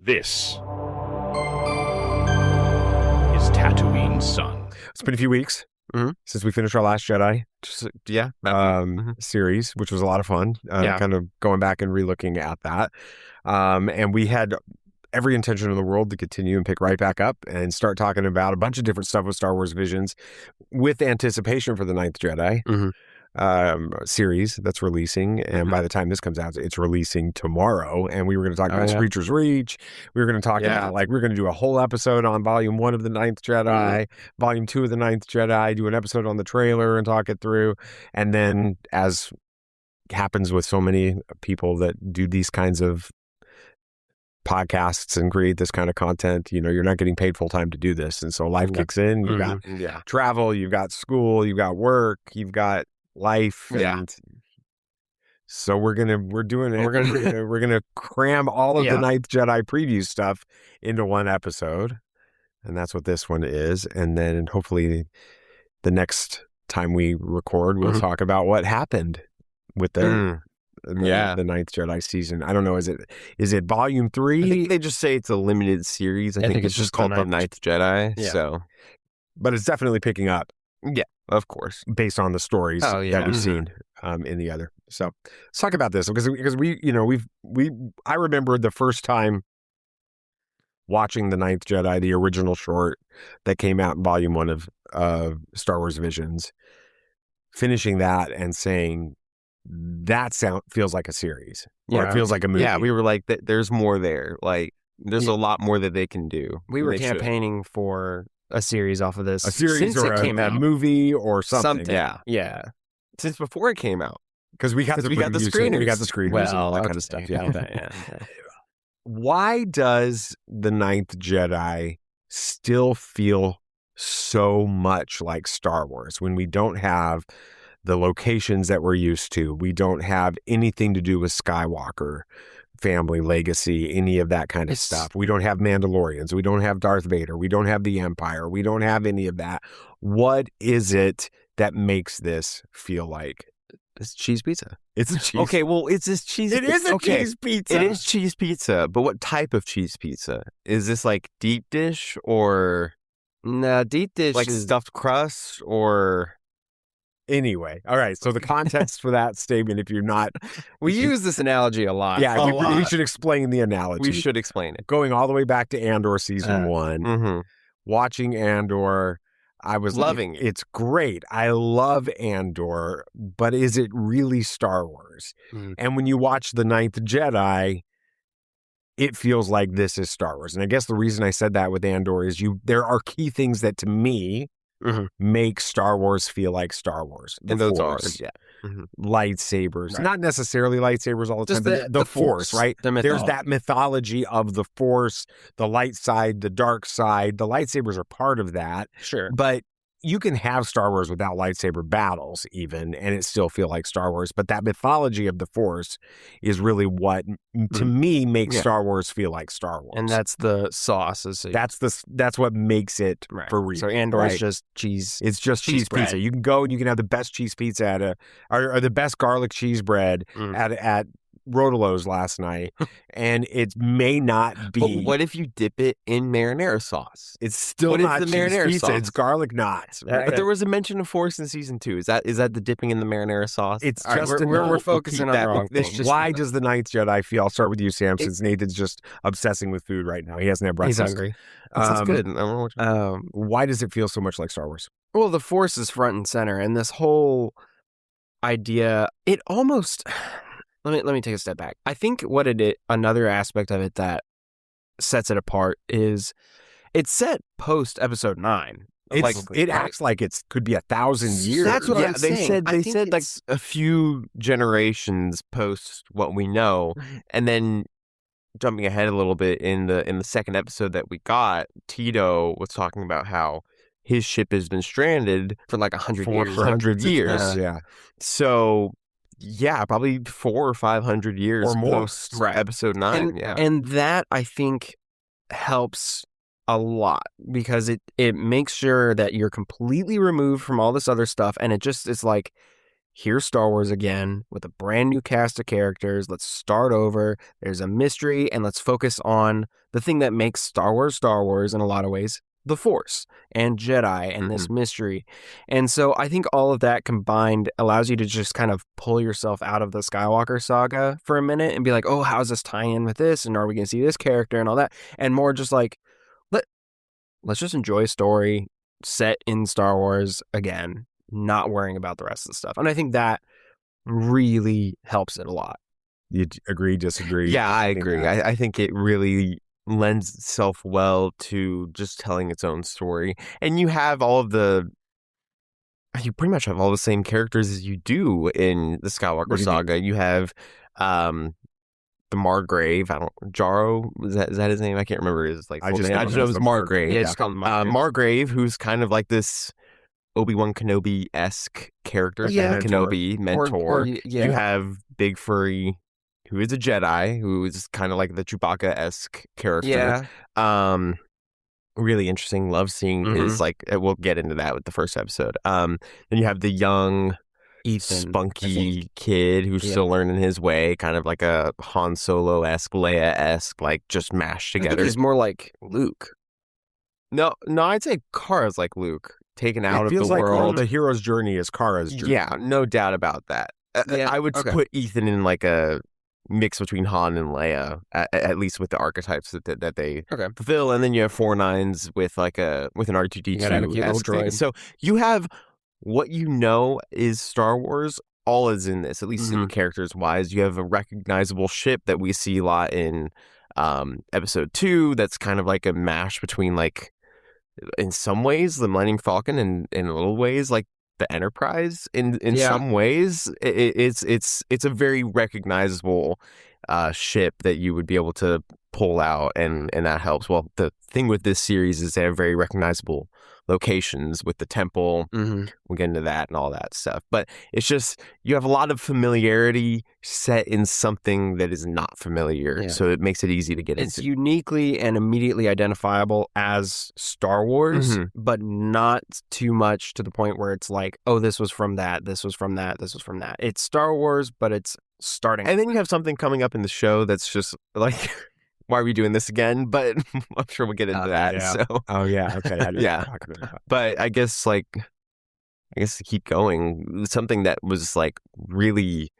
This is Tatooine Sun. It's been a few weeks since we finished our Last Jedi series, which was a lot of fun. Kind of going back and relooking at that. And we had every intention in the world to continue and pick right back up and start talking about a bunch of different stuff with Star Wars Visions with anticipation for the Ninth Jedi series that's releasing. And by the time this comes out, it's releasing tomorrow. And we were going to talk about Screecher's Reach. We were going to talk about, we were going to do a whole episode on Volume 1 of the Ninth Jedi, Volume 2 of the Ninth Jedi, do an episode on the trailer and talk it through. And then, as happens with so many people that do these kinds of podcasts and create this kind of content, you're not getting paid full time to do this. And so life kicks in. You've got travel, you've got school, you've got work, you've got life. And so we're gonna cram all of the Ninth Jedi preview stuff into one episode. And that's what this one is. And then hopefully the next time we record, we'll talk about what happened with the Ninth Jedi season. I don't know. Is it Volume 3? I think they just say it's a limited series. I think it's just called the Ninth Jedi. Yeah. So, but it's definitely picking up. Yeah, of course, based on the stories that we've seen in the other. So let's talk about this because I remember the first time watching the Ninth Jedi, the original short that came out in Volume 1 of Star Wars Visions, finishing that and saying, that feels like a series, or it feels like a movie. Yeah, we were like, there's more there. Like, there's a lot more that they can do. We were campaigning for a series off of this. A series since or it came out. A movie or something. Yeah. Since before it came out. Because we got the screeners. We got the screeners and all that kind of stuff. Yeah. Why does the Ninth Jedi still feel so much like Star Wars when we don't have the locations that we're used to? We don't have anything to do with Skywalker family legacy, any of that kind of stuff. We don't have Mandalorians. We don't have Darth Vader. We don't have the Empire. We don't have any of that. What is it that makes this feel like? It's cheese pizza. It's a cheese. Okay, well, it's this cheese. It is a cheese pizza. It is cheese pizza, but what type of cheese pizza? Is this like deep dish or? No, deep dish like is stuffed crust or? Anyway, all right. So the context for that statement, if you're not... We use this analogy a lot. Yeah, we should explain the analogy. We should explain it. Going all the way back to Andor Season 1, watching Andor, I was loving it. It's great. I love Andor, but is it really Star Wars? And when you watch The Ninth Jedi, it feels like this is Star Wars. And I guess the reason I said that with Andor is there are key things that, to me, make Star Wars feel like Star Wars. And those Force, are, lightsabers. Right. Not necessarily lightsabers all the Just time, but the Force, right? There's that mythology of the Force, the light side, the dark side. The lightsabers are part of that. Sure. But you can have Star Wars without lightsaber battles even, and it still feel like Star Wars. But that mythology of the Force is really what, to me, makes Star Wars feel like Star Wars. And that's the sauce. That's what makes it for real. So Andor is just cheese. It's just cheese pizza. You can go and you can have the best cheese pizza or the best garlic cheese bread at Rodolo's last night, and it may not be. But what if you dip it in marinara sauce? It's still not the cheese marinara pizza. sauce? It's garlic knots. Right? But there was a mention of Force in season 2. Is that the dipping in the marinara sauce? It's All just right, we're focusing on the wrong thing. Why does the Ninth Jedi feel? I'll start with you, Sam, since Nathan's just obsessing with food right now. He hasn't had breakfast. He's hungry. That's good. Why does it feel so much like Star Wars? Well, the Force is front and center, and this whole idea, it almost. Let me take a step back. I think another aspect of it that sets it apart is it's set post Episode 9. It acts like it could be 1,000 years. That's what I'm saying. They said like a few generations post what we know, and then jumping ahead a little bit in the second episode that we got, Tito was talking about how his ship has been stranded for like 100 years. 100 years. Yeah. So. Yeah, probably 400 or 500 years or more. Post Episode 9. And that, I think, helps a lot because it makes sure that you're completely removed from all this other stuff, and it just is like here's Star Wars again with a brand new cast of characters. Let's start over. There's a mystery, and let's focus on the thing that makes Star Wars in a lot of ways, the Force and Jedi and this mystery. And so I think all of that combined allows you to just kind of pull yourself out of the Skywalker saga for a minute and be like, oh, how's this tying in with this? And are we going to see this character and all that? And more just like, let's just enjoy a story set in Star Wars again, not worrying about the rest of the stuff. And I think that really helps it a lot. You agree, disagree? Yeah, I agree. I think it really lends itself well to just telling its own story. And you pretty much have all the same characters as you do in the Skywalker saga. You have the Margrave. Jaro, is that his name? I can't remember his full name. I just know it was Margrave. Yeah, it's called Margrave. Margrave, who's kind of like this Obi-Wan Kenobi-esque character. Yeah, Kenobi, mentor. Yeah. You have Big Furry, who is a Jedi, who is kind of like the Chewbacca-esque character. Yeah. Really interesting. Love seeing his, we'll get into that with the first episode. Then you have the young, Ethan, spunky kid who's still learning his way, kind of like a Han Solo-esque, Leia-esque, just mashed together. I think he's more like Luke. No, I'd say Kara's like Luke, taken out of the feels like world. the hero's journey is Kara's journey. Yeah, no doubt about that. I would put Ethan in like a mix between Han and Leia, at least with the archetypes that they fulfill. And then you have 4 9s with an R2-D2 droid. So you have what you know is Star Wars. All is in this, at least in characters wise. You have a recognizable ship that we see a lot in episode 2. That's kind of like a mash between in some ways the Millennium Falcon and in little ways like the Enterprise. In some ways it's a very recognizable ship that you would be able to pull out, and that helps. Well, the thing with this series is they have very recognizable locations with the temple. We'll get into that and all that stuff, but it's just you have a lot of familiarity set in something that is not familiar, so it makes it easy to get into. It's uniquely and immediately identifiable as Star Wars, but not too much to the point where it's like, oh, this was from that, this was from that, this was from that. It's Star Wars, but it's starting. And then you have something coming up in the show that's just like, why are we doing this again? But I'm sure we'll get into that. Yeah. So. Oh yeah, okay. Yeah. But I guess to keep going, something that was really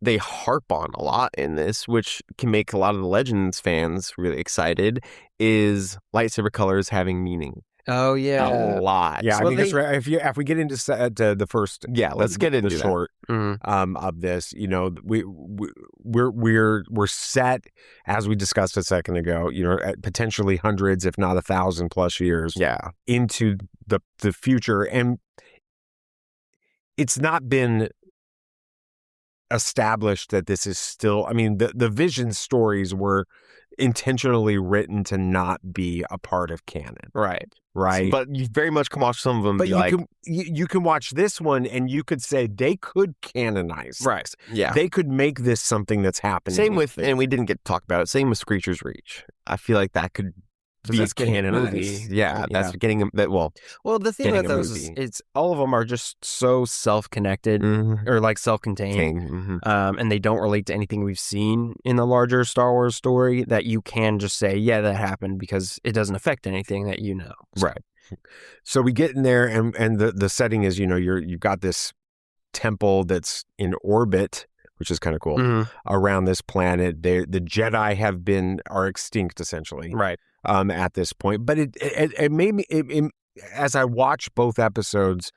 they harp on a lot in this, which can make a lot of the Legends fans really excited, is lightsaber colors having meaning. Oh yeah, a lot. Yeah, I mean, if we get into the first, let's get into the short of this. We're set, as we discussed a second ago. At potentially hundreds, if not 1,000+ years. Yeah, into the future, and it's not been established that this is still. I mean, the Vision stories were intentionally written to not be a part of canon. Right. But you very much can watch some of them. But you can watch this one and you could say they could canonize. Right. Yeah. They could make this something that's happening. Same with, and we didn't get to talk about it, same with Screecher's Reach. I feel like that could be a canon movie. Yeah, that's getting that. Well, the thing about those is it's all of them are just so self-connected or self-contained, and they don't relate to anything we've seen in the larger Star Wars story that you can just say, yeah, that happened because it doesn't affect anything that you know. Right. So we get in there, and the setting is you've got this temple that's in orbit, which is kind of cool, around this planet. The Jedi are extinct essentially. Right. At this point, but it made me as I watch both episodes,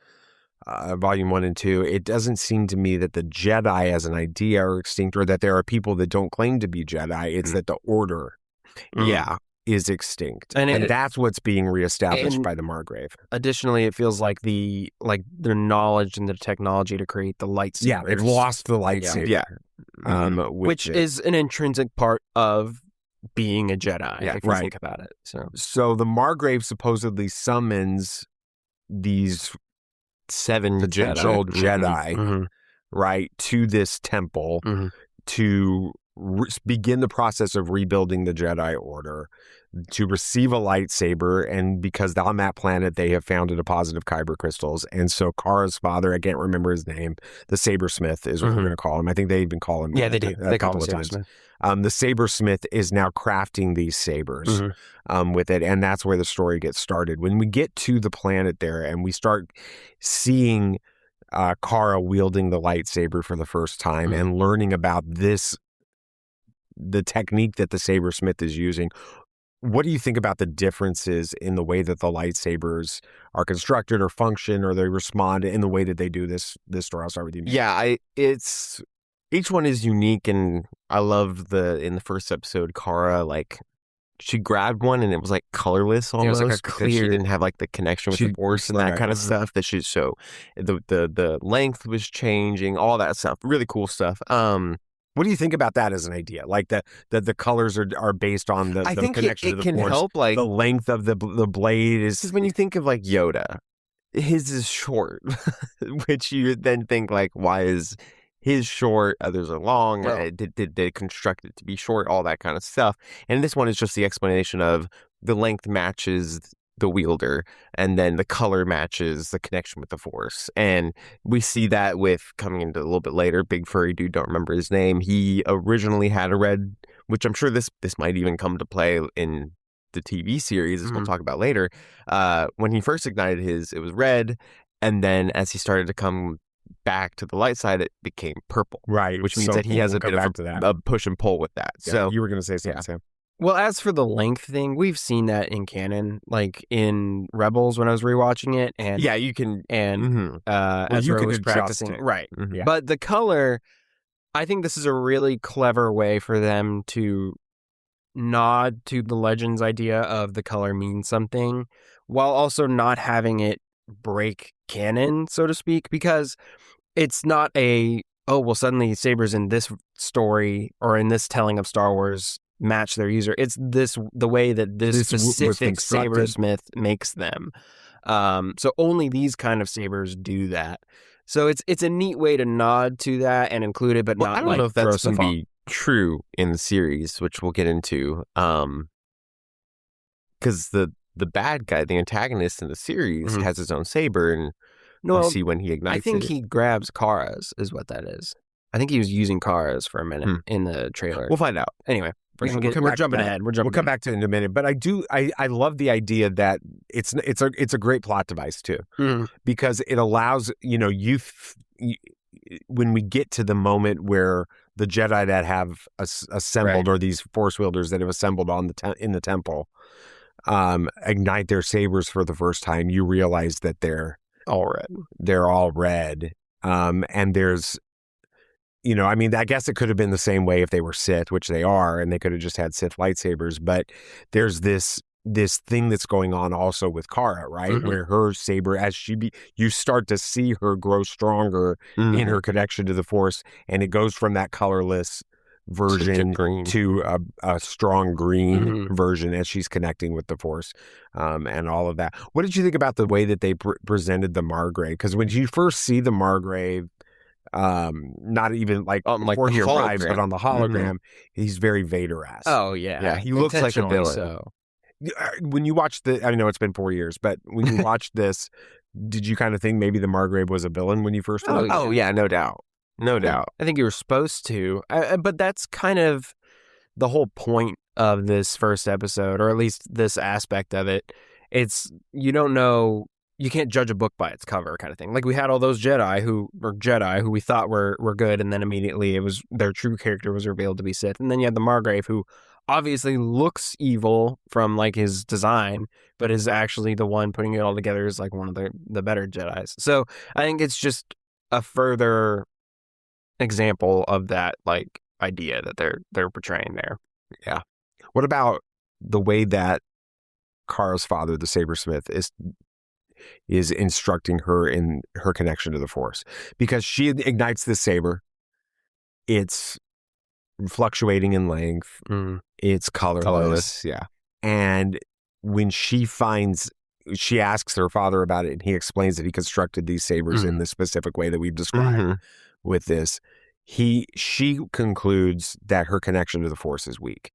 volume 1 and 2, it doesn't seem to me that the Jedi as an idea are extinct, or that there are people that don't claim to be Jedi. It's that the Order, is extinct, and that's what's being reestablished by the Margrave. Additionally, it feels like the knowledge and the technology to create the lightsaber. Yeah, they've lost the lightsaber. Yeah, which is an intrinsic part of being a Jedi, if you think about it. So the Margrave supposedly summons these 7 potential Jedi, right, to this temple to begin the process of rebuilding the Jedi Order, to receive a lightsaber, and because on that planet they have found a deposit of kyber crystals, and so Kara's father, I can't remember his name, the Sabersmith is what we're going to call him. I think they even call him. Yeah, they do. They call him times. Sabersmith. The Sabersmith is now crafting these sabers with it, and that's where the story gets started. When we get to the planet there, and we start seeing Kara wielding the lightsaber for the first time and learning about the technique that the Sabersmith is using. What do you think about the differences in the way that the lightsabers are constructed or function, or they respond in the way that they do this story? I'll start with you. Yeah, each one is unique, and I love in the first episode, Kara, like, she grabbed one and it was like colorless almost. It was like a because she didn't have like the connection with the Force and that kind of stuff that should show. The length was changing, all that stuff. Really cool stuff. What do you think about that as an idea? Like that the colors are based on the connection to the can Force. Help, like, the length of the blade is. Because when you think of like Yoda, his is short, which you then think like, why is his short? Others are long. Did they construct it to be short? All that kind of stuff. And this one is just the explanation of the length matches the wielder, and then the color matches the connection with the Force. And we see that with, coming into a little bit later, big furry dude, don't remember his name. He originally had a red, which I'm sure this might even come to play in the TV series, as we'll talk about later. When he first ignited his, it was red, and then as he started to come back to the light side, it became purple. Right. Which means that he has a bit of a push and pull with that. Yeah, so you were going to say something, Sam. Well, as for the length thing, we've seen that in canon, like in Rebels when I was rewatching it, and yeah, you can, as you I can was adjust practicing, it. right? Yeah. But the color, I think this is a really clever way for them to nod to the Legends idea of the color means something, while also not having it break canon, so to speak, because it's not suddenly sabers in this story or in this telling of Star Wars match their user. It's the way that this specific Sabersmith makes them. So only these kind of sabers do that. So it's a neat way to nod to that and include it, but not. I don't know if that's going to be true in the series, which we'll get into. Because the bad guy, the antagonist in the series, has his own saber, and you see when he ignites it. I think he grabs Kara's, is what that is. I think he was using Kara's for a minute in the trailer. We'll find out. Anyway, we're jumping ahead. We'll come back to it in a minute. But I love the idea that it's a great plot device too, because it allows, when we get to the moment where the Jedi that have assembled, or these Force wielders that have assembled in the temple, ignite their sabers for the first time, you realize that they're all red. They're all red. And there's, I guess it could have been the same way if they were Sith, which they are, and they could have just had Sith lightsabers. But there's this thing that's going on also with Kara, right? Where her saber, you start to see her grow stronger in her connection to the Force, and it goes from that colorless version to a strong green version as she's connecting with the Force, and all of that. What did you think about the way that they presented the Margrave? Because when you first see the Margrave, not even like before he arrives, but on the hologram, he's very Vader-esque. Oh yeah, he looks like a villain. So. When you watch I know it's been 4 years, but when you watched this, did you kind of think maybe the Margrave was a villain when you first? Oh yeah, no doubt. No doubt. I think you were supposed to, but that's kind of the whole point of this first episode, or at least this aspect of it. It's, you don't know, you can't judge a book by its cover kind of thing. Like we had all those Jedi who we thought were good, and then immediately their true character was revealed to be Sith. And then you had the Margrave, who obviously looks evil from like his design, but is actually the one putting it all together as like one of the better Jedis. So I think it's just a further example of that like idea that they're portraying there. Yeah. What about the way that Kara's father, the Sabersmith, is instructing her in her connection to the Force? Because she ignites the saber. It's fluctuating in length. It's colorless. Yeah. And when she asks her father about it, and he explains that he constructed these sabers in the specific way that we've described with this. she concludes that her connection to the Force is weak,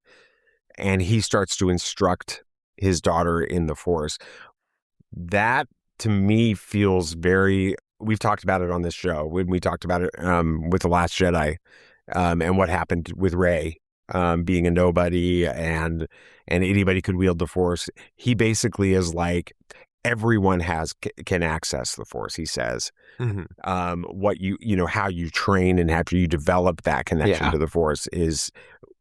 and he starts to instruct his daughter in the Force. That to me feels very. We've talked about it on this show when we talked about it with The Last Jedi, and what happened with Rey being a nobody and anybody could wield the Force. He basically is like, everyone can access the Force, he says. What how you train and after you develop that connection to the Force is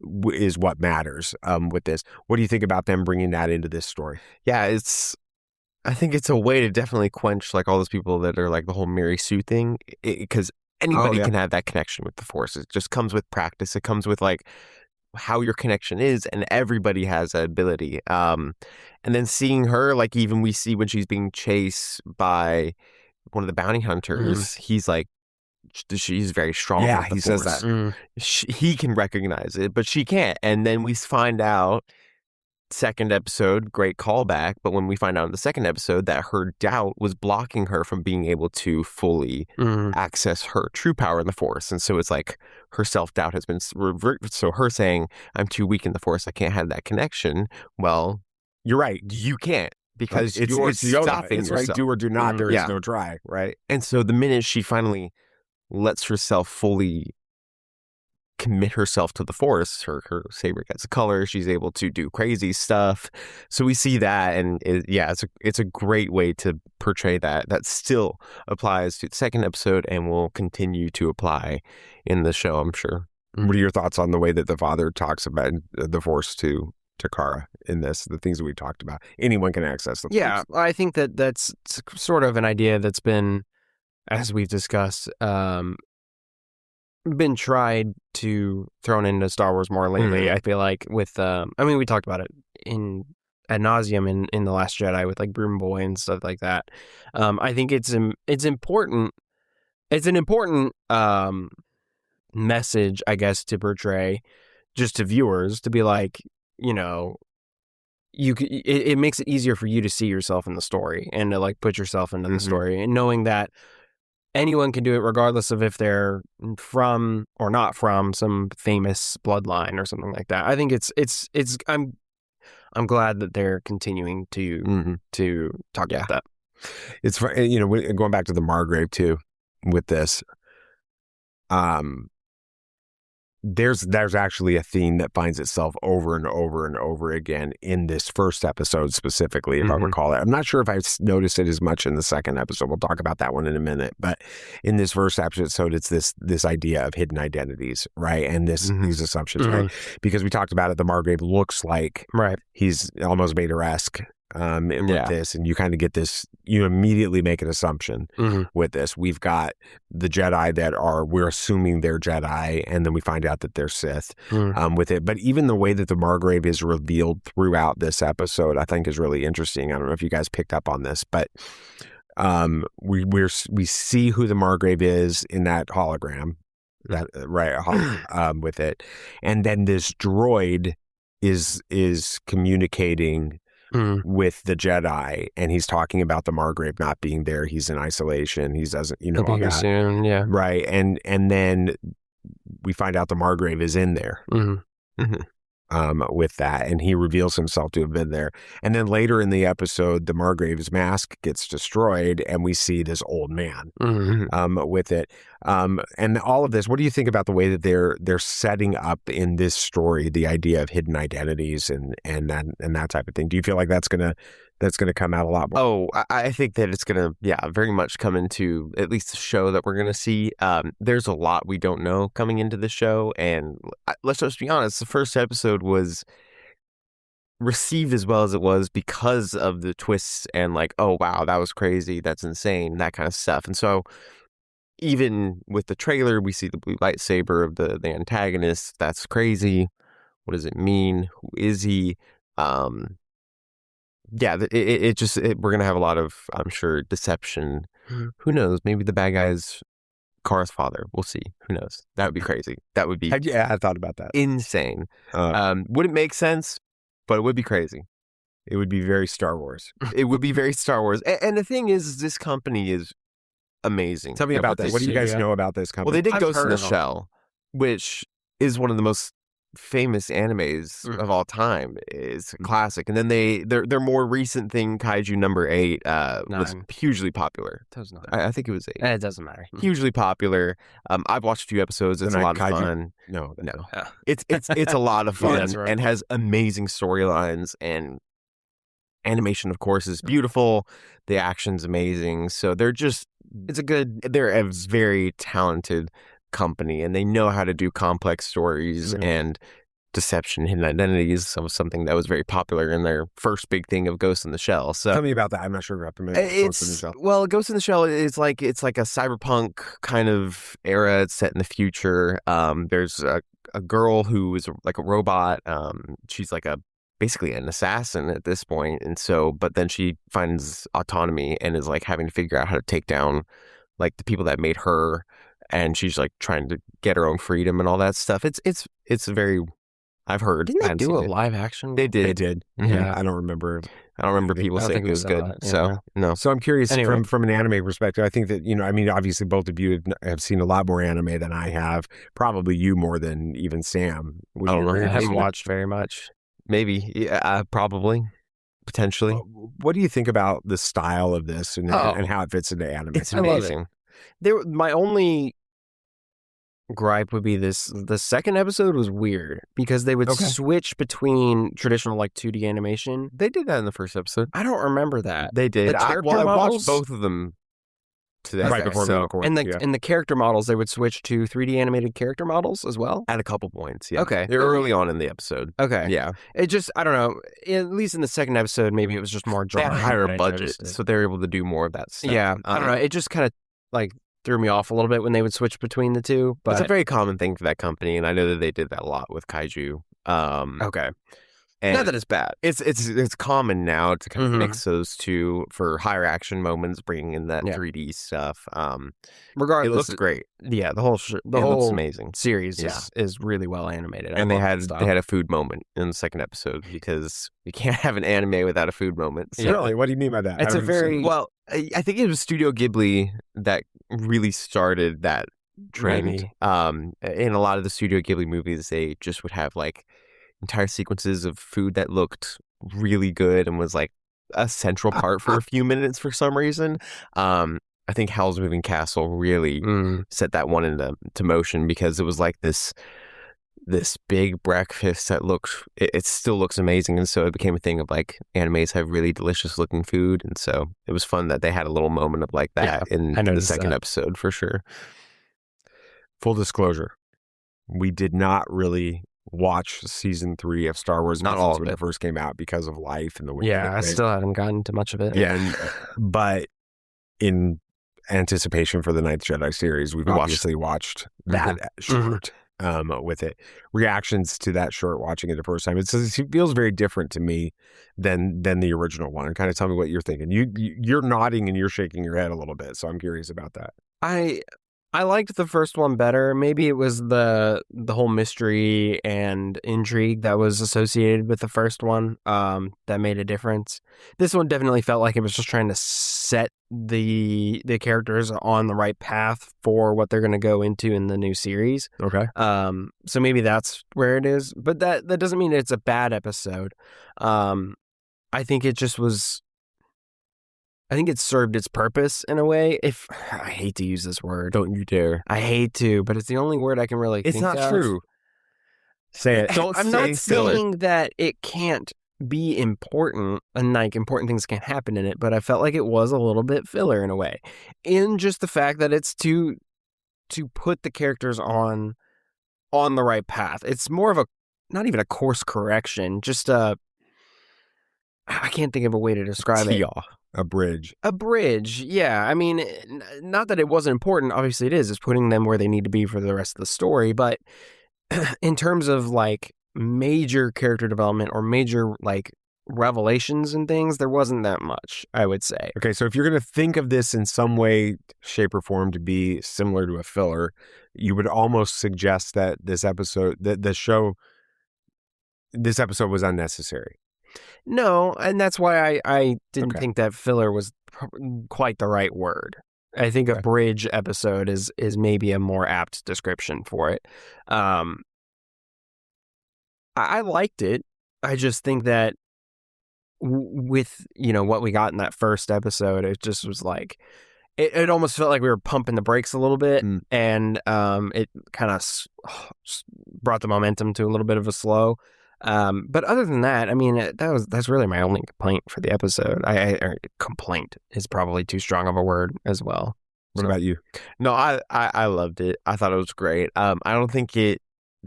what matters with this. What do you think about them bringing that into this story? Yeah, I think it's a way to definitely quench like all those people that are like the whole Mary Sue thing, because anybody can have that connection with the Force. It just comes with practice. It comes with like how your connection is, and everybody has that ability. And then seeing her, like even we see when she's being chased by one of the bounty hunters, he's like, she's very strong. Yeah, with the he says Force. that. He can recognize it, but she can't. And then we find out, second episode, great callback, but when we find out in the second episode that her doubt was blocking her from being able to fully access her true power in the Force. And so it's like her self-doubt has been reverted. So her saying, I'm too weak in the Force, I can't have that connection. Well, you're right. You can't, because it's you're Yoda. stopping It's yourself. right, do or do not. There is no try, right? And so the minute she finally lets herself fully commit herself to the Force, her saber gets a color, she's able to do crazy stuff. So we see that, and it's a great way to portray that still applies to the second episode and will continue to apply in the show, I'm sure. What are your thoughts on the way that the father talks about the Force to Kara in this, the things that we talked about? Anyone can access the Force. Yeah, I think that's sort of an idea that's been, as we've discussed, been tried to thrown into Star Wars more lately. I feel like with we talked about it ad nauseum in The Last Jedi with like Broom Boy and stuff like that. I think it's important. It's an important message, I guess, to portray just to viewers, to be like, it makes it easier for you to see yourself in the story and to like put yourself into the story, and knowing that anyone can do it regardless of if they're from or not from some famous bloodline or something like that. I think it's I'm glad that they're continuing to talk about that. It's going back to the Margrave too with this. There's actually a theme that finds itself over and over and over again in this first episode specifically, if I recall it. I'm not sure if I've noticed it as much in the second episode. We'll talk about that one in a minute. But in this first episode, it's this idea of hidden identities, right? And these assumptions, right? Because we talked about it, the Margrave looks like he's almost Vader-esque. With this, and you kind of get this, you immediately make an assumption with this. We've got the Jedi that we're assuming they're Jedi, and then we find out that they're Sith with it. But even the way that the Margrave is revealed throughout this episode, I think is really interesting. I don't know if you guys picked up on this, but we see who the Margrave is in that hologram, with it, and then this droid is communicating with the Jedi, and he's talking about the Margrave not being there. He's in isolation. He doesn't, He'll be here soon, right. And then we find out the Margrave is in there with that, and he reveals himself to have been there. And then later in the episode, the Margrave's mask gets destroyed, and we see this old man with it. And all of this, what do you think about the way that they're setting up in this story the idea of hidden identities and that type of thing? Do you feel like that's gonna come out a lot more? Oh, I think that it's gonna very much come into at least the show that we're gonna see. There's a lot we don't know coming into the show, and let's just be honest, the first episode was received as well as it was because of the twists and like, oh wow, that was crazy, that's insane, that kind of stuff. And so even with the trailer, we see the blue lightsaber of the antagonist. That's crazy. What does it mean? Who is he? We're gonna have a lot of, I'm sure, deception. Who knows? Maybe the bad guy's Kara's father. We'll see. Who knows? That would be crazy. That would be I thought about that. Insane. Wouldn't make sense, but it would be crazy. It would be very Star Wars. It would be very Star Wars. And the thing is, this company is amazing. Tell me about this. What do you guys know about this company? Well, they did I've Ghost in heard the of them. Shell. which is one of the most famous animes of all time. Is a classic. And then their more recent thing, Kaiju number 8, was hugely popular. That was 9. I think it was 8. It doesn't matter. Hugely popular. I've watched a few episodes. It's a lot of fun. No. It's a lot of fun right. and has amazing storylines, and animation, of course, is beautiful. The action's amazing. So they're a very talented company, and they know how to do complex stories and deception, hidden identities. Of something that was very popular in their first big thing of Ghost in the Shell. So tell me about that. I'm not sure about Ghost in the Shell. Well, Ghost in the Shell is like a cyberpunk kind of era. It's set in the future. There's a girl who is like a robot. She's like basically an assassin at this point, and so but then she finds autonomy and is like having to figure out how to take down like the people that made her, and she's like trying to get her own freedom and all that stuff. It's very, I've heard. Didn't they do a live action? They did. They did. Yeah. I don't remember people saying it was good. So no. So I'm curious from an anime perspective. I think that, I mean, obviously both of you have seen a lot more anime than I have. Probably you more than even Sam. I don't know. I haven't watched very much. Maybe, probably, potentially. What do you think about the style of this and how it fits into anime? It's amazing. My only gripe would be this: the second episode was weird because they would switch between traditional like 2D animation. They did that in the first episode. I don't remember that. They did. I watched models? both of them today. Right before we record. And the character models, they would switch to 3D animated character models as well? At a couple points, yeah. Okay. They're early on in the episode. Okay. Yeah. It just, I don't know, at least in the second episode, maybe it was just more They dry. had a higher budget, so they were able to do more of that stuff. Yeah. I don't know. It just kind of like threw me off a little bit when they would switch between the two. But it's a very common thing for that company, and I know that they did that a lot with Kaiju. Okay. And not that it's bad. It's common now to kind of mix those two for higher action moments, bringing in that 3D stuff. Regardless, it looks great. Yeah, the whole looks amazing. Series is really well animated. And they had a food moment in the second episode because you can't have an anime without a food moment. So. Really? What do you mean by that? It's a very well. I think it was Studio Ghibli that really started that trend. Maybe. In a lot of the Studio Ghibli movies, they just would have like entire sequences of food that looked really good and was like a central part for a few minutes for some reason. I think Howl's Moving Castle really set that one into motion because it was like this big breakfast that it still looks amazing, and so it became a thing of like animes have really delicious looking food, and so it was fun that they had a little moment of like that in the second episode for sure. Full disclosure, we did not really watch season 3 of Star Wars. Not all of when it. It first came out because of life and the way. I still haven't gotten to much of it. Yeah, but in anticipation for the Ninth Jedi series, we've obviously watched that short with it. Reactions to that short, watching it the first time, it feels very different to me than the original one. And kind of tell me what you're thinking. You're nodding and you're shaking your head a little bit, so I'm curious about that. I liked the first one better. Maybe it was the whole mystery and intrigue that was associated with the first one that made a difference. This one definitely felt like it was just trying to set the characters on the right path for what they're going to go into in the new series. Okay. So maybe that's where it is. But that doesn't mean it's a bad episode. I think it just was... I think it served its purpose in a way. I hate to use this word. Don't you dare. I hate to, but it's the only word I can really think of. It's not true. Say it. I'm not saying that it can't be important and like important things can't happen in it, but I felt like it was a little bit filler in a way. In just the fact that it's to put the characters on the right path. It's more of not even a course correction, just I can't think of a way to describe it. A bridge. A bridge, yeah. I mean, not that it wasn't important. Obviously it is. It's putting them where they need to be for the rest of the story. But in terms of like major character development or major like revelations and things, there wasn't that much, I would say. Okay, so if you're going to think of this in some way, shape, or form to be similar to a filler, you would almost suggest that this episode was unnecessary. No, and that's why I didn't think that filler was quite the right word. I think a bridge episode is maybe a more apt description for it. I liked it. I just think that with, what we got in that first episode, it just was like, it almost felt like we were pumping the brakes a little bit, and it kind of brought the momentum to a little bit of a slow. But other than that, I mean, that's really my only complaint for the episode. Or complaint is probably too strong of a word as well. What about you? No, I loved it. I thought it was great. I don't think it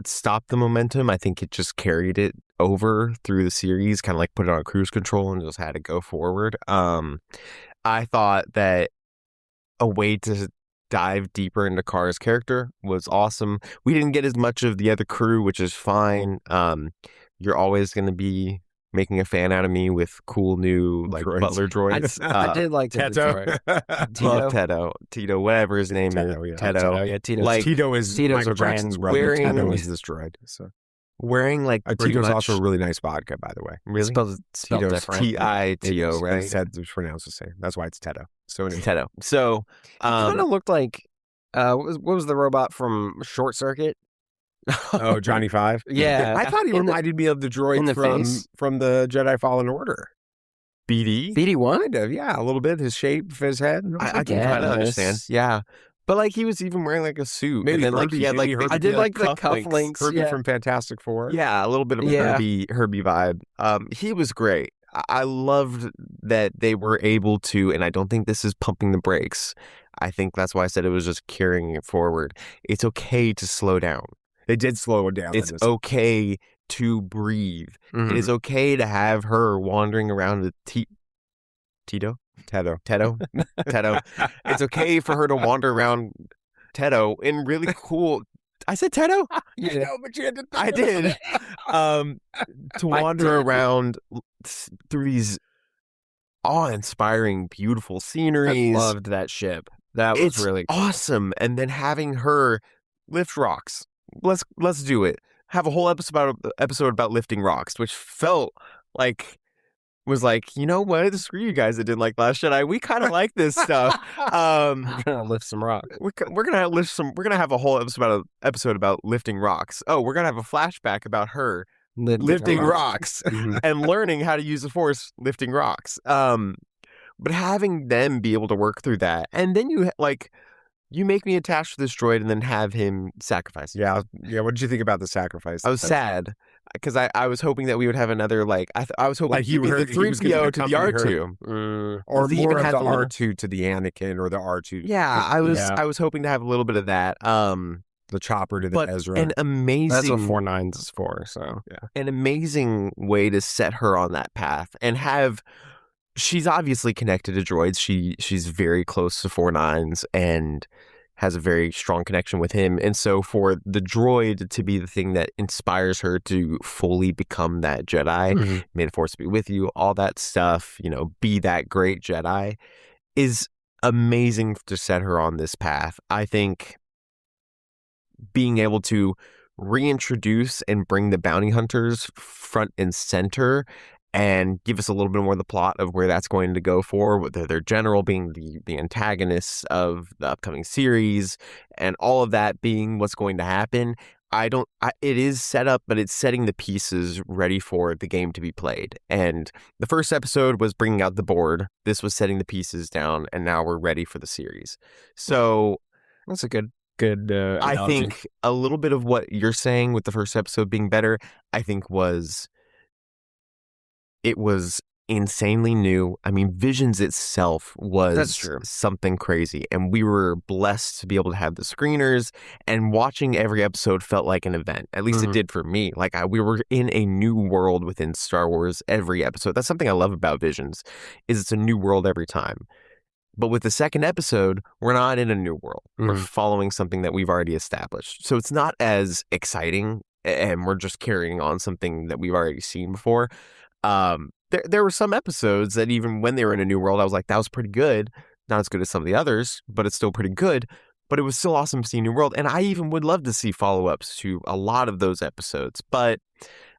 stopped the momentum. I think it just carried it over through the series, kind of like put it on cruise control and just had to go forward. I thought that a way to dive deeper into Kara's character was awesome. We didn't get as much of the other crew, which is fine. You're always going to be making a fan out of me with cool new droids. butler droids. I did like Teto. Love Tito, whatever his name Teto, is. yeah. Teto. Yeah, Tito's, Like, Tito's Michael a brand Jackson's brother. wearing- Teto is this droid. So. Wearing like pretty Tito's much also a really nice vodka, by the way. really spelled Tito's different. Tito, right? It's pronounced the same. That's why it's Teto. So anyway. Teto. So Kind of looked like what was the robot from Short Circuit? Oh, Johnny Five? Yeah. I thought he In the- reminded me of the droid in the face? from the Jedi Fallen Order. BD. BD1? Kind of, yeah, a little bit. His shape, his head. I can kind of understand. Yeah. But like he was even wearing like a suit. Maybe and then like Herbie- he had like maybe Herbie I did the like the cufflinks. cufflinks. Herbie Yeah. from Fantastic Four. Yeah, a little bit of a Yeah. Herbie vibe. He was great. I loved that they were able to, and I don't think this is pumping the brakes. I think that's why I said it was just carrying it forward. It's okay to slow down. They did slow it down. It's okay to breathe. Mhm. It is okay to have her wandering around the Teto. Teto. It's okay for her to wander around Teto in really cool. I said Teto? Yeah, but you had to. I did. To wander around through these awe-inspiring, beautiful I sceneries. loved that ship. That was It's really cool. awesome. And then having her lift rocks. Let's do it. Have a whole episode about lifting rocks, which felt like was like, you know what? Screw you guys that didn't like Last Jedi. We kind of like this stuff. We're gonna lift some rock. We're gonna lift some. We're gonna have a whole episode about lifting rocks. Oh, we're gonna have a flashback about her lifting rocks Mhm. and learning how to use the Force lifting rocks. But having them be able to work through that, and then you make me attached to this droid, and then have him sacrifice. Yeah. What did you think about the sacrifice? I was sad because I was hoping that we would have another I was hoping Like he would be the he was gonna 3PO to the accompany her. R2. or He more even of had the the little- R2 to the Anakin or the R2. Yeah, I was Yeah. I was hoping to have a little bit of that. The chopper to the But Ezra. an amazing That's what 4.9 is for. So an amazing way to set her on that path and have. She's obviously connected to droids. She's very close to 4.9s and has a very strong connection with him. And so for the droid to be the thing that inspires her to fully become that Jedi, Mhm. may the Force be with you, all that stuff, be that great Jedi is amazing to set her on this path. I think being able to reintroduce and bring the bounty hunters front and center and give us a little bit more of the plot of where that's going to go for, with their general being the antagonists of the upcoming series, and all of that being what's going to happen. It is set up, but it's setting the pieces ready for the game to be played. And the first episode was bringing out the board. This was setting the pieces down, and now we're ready for the series. So that's a good. I analogy. think a little bit of what you're saying with the first episode being better, I think it was insanely new. I mean, Visions itself was That's true. something crazy, and we were blessed to be able to have the screeners, and watching every episode felt like an event. At least it Mhm. did for me. Like we were in a new world within Star Wars every episode. That's something I love about Visions, is it's a new world every time. But with the second episode, we're not in a new world. We're Mhm. following something that we've already established. So it's not as exciting, and we're just carrying on something that we've already seen before. There were some episodes that even when they were in a new world, I was like, that was pretty good. Not as good as some of the others, but it's still pretty good. but it was still awesome seeing New World. And I even would love to see follow-ups to a lot of those episodes. But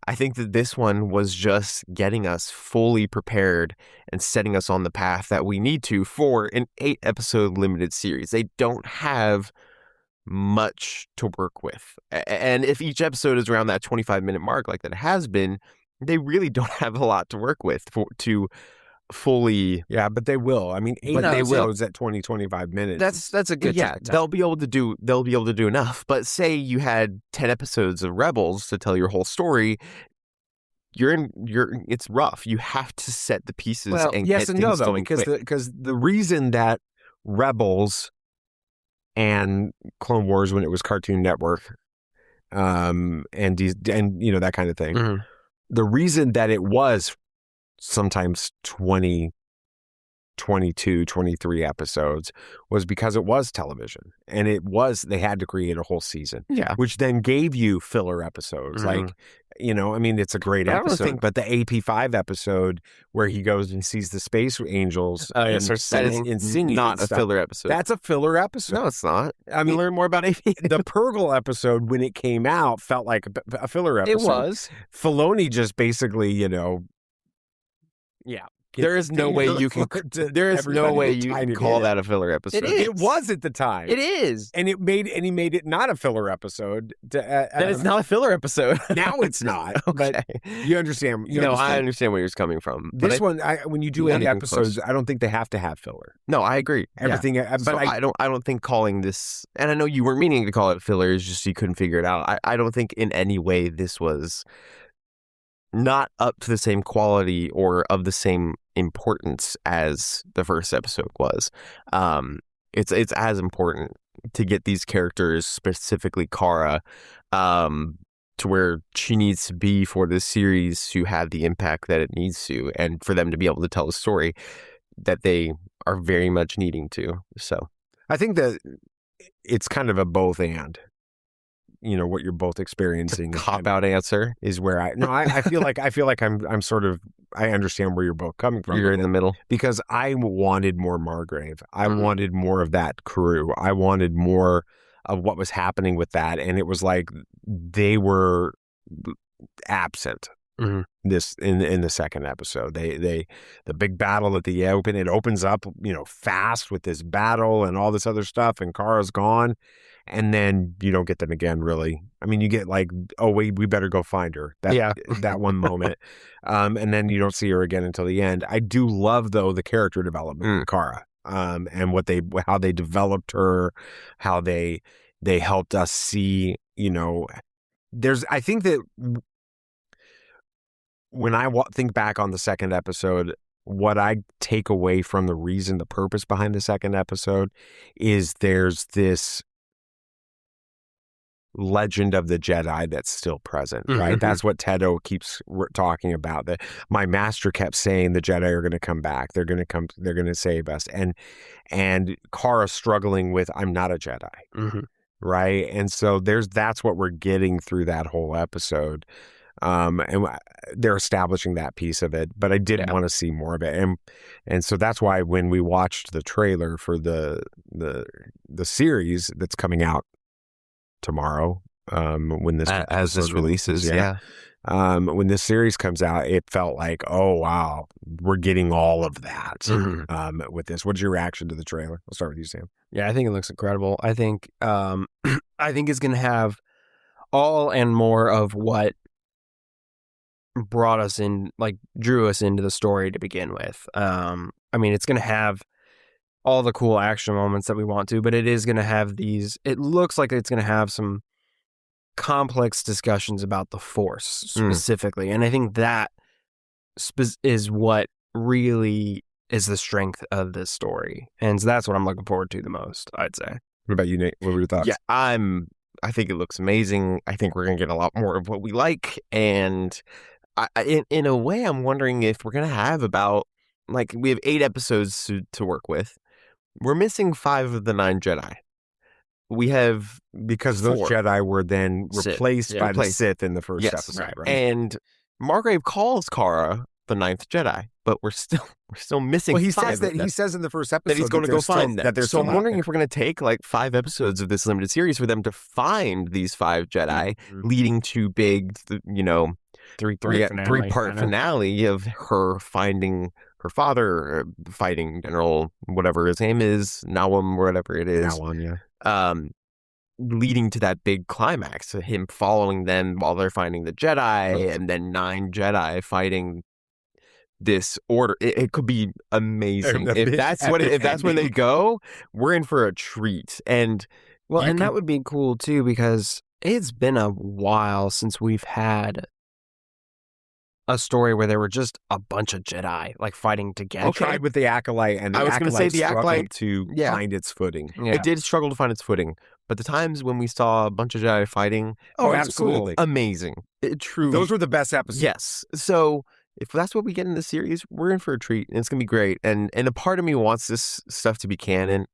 I think that this one was just getting us fully prepared and setting us on the path that we need to for an 8-episode limited series. They don't have much to work with. And if each episode is around that 25-minute mark like that it has been, they really don't have a lot to work with to fully. Yeah, but they will. I mean, 8 episodes at 20, 25 minutes. That's a good time. They'll be able to do enough. But say you had 10 episodes of Rebels to tell your whole story, it's rough. You have to set the pieces and yes get and things no, though, going because the reason that Rebels and Clone Wars, when it was Cartoon Network, and that kind of thing, Mm-hmm. the reason that it was sometimes 20, 22, 23 episodes was because it was television, and they had to create a whole season, which then gave you filler episodes. Mm-hmm. Like, it's a great episode, but the AP5 episode where he goes and sees the space angels, that is not a filler episode. That's a filler episode. No, it's not. I mean, learn more about AP. The Purgle episode, when it came out, felt like a filler episode. It was. Filoni just basically, There is no way you can. There is no way you can call that a filler episode. It is. It was at the time. It is. And he made it not a filler episode. Then it's not a filler episode. Now it's not. Okay. But you understand. I understand where you're coming from. This one, when you do 8 episodes, I don't think they have to have filler. No, I agree. Everything. Yeah. But I don't think calling this, and I know you weren't meaning to call it filler, it's just you couldn't figure it out. I don't think in any way this was not up to the same quality or of the same importance as the first episode was. It's as important to get these characters, specifically Cara, to where she needs to be for this series to have the impact that it needs to, and for them to be able to tell the story that they are very much needing to. So I think that it's kind of a both and. What you're both experiencing. Cop-out answer is where I feel like I'm sort of, I understand where you're both coming from. You're in the middle. Because I wanted more Margrave. I wanted more of that crew. I wanted more of what was happening with that, and it was like they were absent. Mm-hmm. This in the second episode, the big battle at the open, it opens up fast with this battle and all this other stuff, and Cara's gone. And then you don't get them again, really. I mean, you get like, oh, wait, we better go find her. That one moment. And then you don't see her again until the end. I do love, though, the character development of Cara, and how they developed her, how they helped us see, I think that when I think back on the second episode, what I take away from the purpose behind the second episode is there's this legend of the Jedi that's still present, right? Mm-hmm. That's what Tedo keeps talking about. That my master kept saying the Jedi are going to come back. They're going to come. They're going to save us. And Cara struggling with, I'm not a Jedi, right? And so that's what we're getting through that whole episode. And they're establishing that piece of it, but I did want to see more of it, and so that's why when we watched the trailer for the series that's coming out tomorrow, when this releases, when this series comes out, it felt like, oh wow, we're getting all of that with this. What's your reaction to the trailer? I'll start with you, Sam. Yeah, I think it looks incredible. I think it's going to have all and more of what brought us in, like drew us into the story to begin with. I mean, it's going to have all the cool action moments that we want to, but it is going to have it looks like it's going to have some complex discussions about the Force specifically. And I think that is what really is the strength of this story. And so that's what I'm looking forward to the most, I'd say. What about you, Nate? What were your thoughts? Yeah, I think it looks amazing. I think we're going to get a lot more of what we like. And in a way, I'm wondering if we're going to have we have 8 episodes to work with. We're missing 5 of the 9 Jedi. We have, because those 4 Jedi were then replaced by the Sith in the first episode, right? And Margrave calls Cara the Ninth Jedi, but we're still missing. Well, he five says of them. he says in the first episode That he's going to go find them. That there's So I'm still wondering if we're going to take like 5 episodes of this limited series for them to find these 5 Jedi, leading to big, three-part finale of her finding her father, fighting General whatever his name is, Nawam, whatever it is. Nawam, yeah. Leading to that big climax of him following them while they're finding the Jedi, and then 9 Jedi fighting this order. It could be amazing. If that's when they go, we're in for a treat. And that would be cool too, because it's been a while since we've had a story where there were just a bunch of Jedi like fighting together. I tried with the Acolyte, and I was going to say the Acolyte to find its footing. Yeah. It did struggle to find its footing, but the times when we saw a bunch of Jedi fighting, absolutely amazing. It truly, those were the best episodes. Yes. So if that's what we get in the series, we're in for a treat, and it's going to be great. And a part of me wants this stuff to be canon.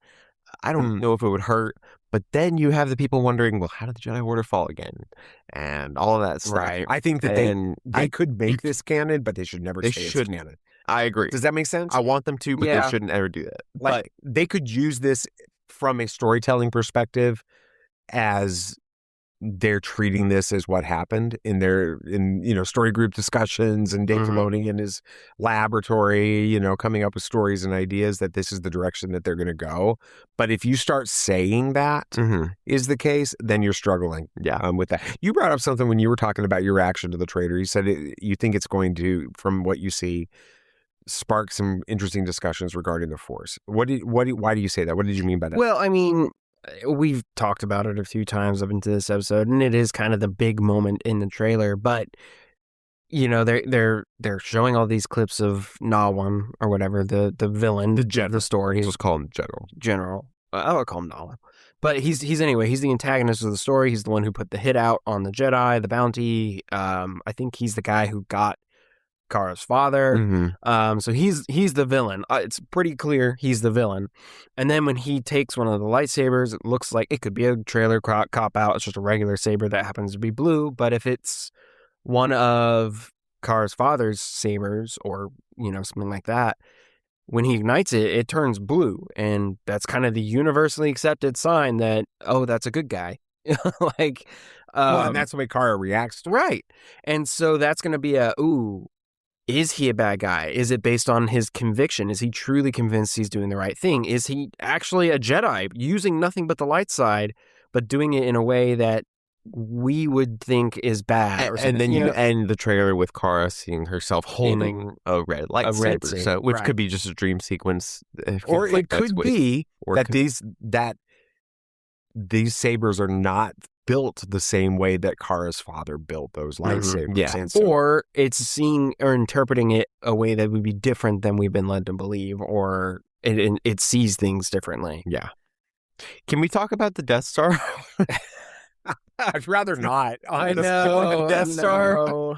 I don't know if it would hurt, but then you have the people wondering, well, how did the Jedi Order fall again? And all of that stuff. Right. I think that they could make this canon, but they should never say it's canon. I agree. Does that make sense? I want them to, but they shouldn't ever do that. Like, they could use this from a storytelling perspective as they're treating this as what happened in story group discussions, and Dave Filoni in his laboratory, coming up with stories and ideas that this is the direction that they're going to go. But if you start saying that is the case, then you're struggling with that. You brought up something when you were talking about your reaction to the trailer. You said you think it's going to, from what you see, spark some interesting discussions regarding the Force. Why do you say that? What did you mean by that? Well, I mean, we've talked about it a few times up into this episode, and it is kind of the big moment in the trailer. But they're showing all these clips of Nawam or whatever, the villain, the story. Let's call him General. I'll call him Nawam. But he's the antagonist of the story. He's the one who put the hit out on the Jedi, the bounty. I think he's the guy who got Kara's father. So he's the villain. It's pretty clear he's the villain. And then when he takes one of the lightsabers, it looks like it could be a trailer cop out. It's just a regular saber that happens to be blue. But if it's one of Kara's father's sabers, or something like that, when he ignites it, it turns blue, and that's kind of the universally accepted sign that that's a good guy. And that's the way Kara reacts to it. Right. And so that's going to be is he a bad guy? Is it based on his conviction? Is he truly convinced he's doing the right thing? Is he actually a Jedi, using nothing but the light side, but doing it in a way that we would think is bad? And then you end the trailer with Kara seeing herself holding a red lightsaber, which could be just a dream sequence. Or it could be that these sabers are not built the same way that Kara's father built those lightsabers. Yeah. Or it's seeing or interpreting it a way that would be different than we've been led to believe, or it sees things differently. Yeah. Can we talk about the Death Star? I'd rather not. I know. Death Star.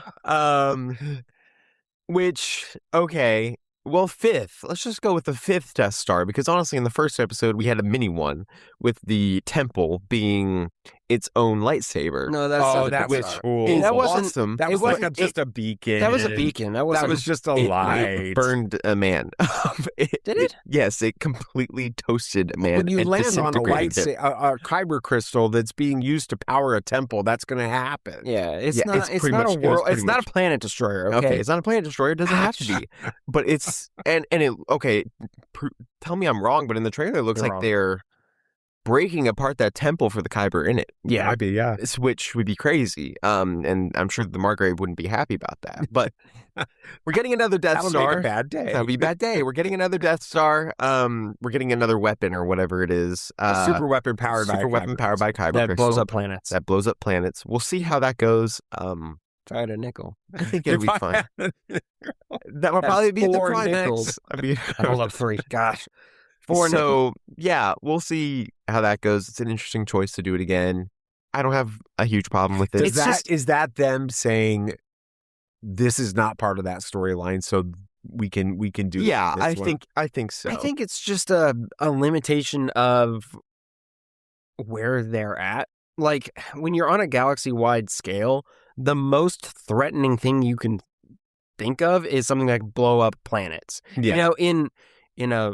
Which, okay. Well, 5th. Let's just go with the 5th Death Star, because honestly, in the first episode, we had a mini one with the temple being its own lightsaber. No, that was cool. That wasn't awesome. That was just a beacon. That was a beacon. That was just a light. It burned a man. Did it? Yes, it completely toasted a man. When you and land on a a kyber crystal that's being used to power a temple, that's going to happen. Yeah, it's not a world. It's not a planet destroyer. Okay, it's not a planet destroyer. It doesn't have to be. But it's tell me I'm wrong, but in the trailer, it looks like they're breaking apart that temple for the kyber in it. Yeah, might be, yeah. Which would be crazy. And I'm sure the Margrave wouldn't be happy about that. But we're getting another Death Star. That'll make a bad day. That'll be a bad day. We're getting another Death Star. We're getting another weapon or whatever it is. A super weapon powered by kyber that blows up planets. That blows up planets. We'll see how that goes. Try it a nickel. I think it'll be fine. That will probably be the climax. I hold up 3. Gosh. 4. So, yeah, we'll see how that goes. It's an interesting choice to do it again. I don't have a huge problem with it. Is that them saying this is not part of that storyline, so we can do I think so. I think it's just a limitation of where they're at. Like, when you're on a galaxy-wide scale, the most threatening thing you can think of is something like blow up planets. Yeah. You know, in a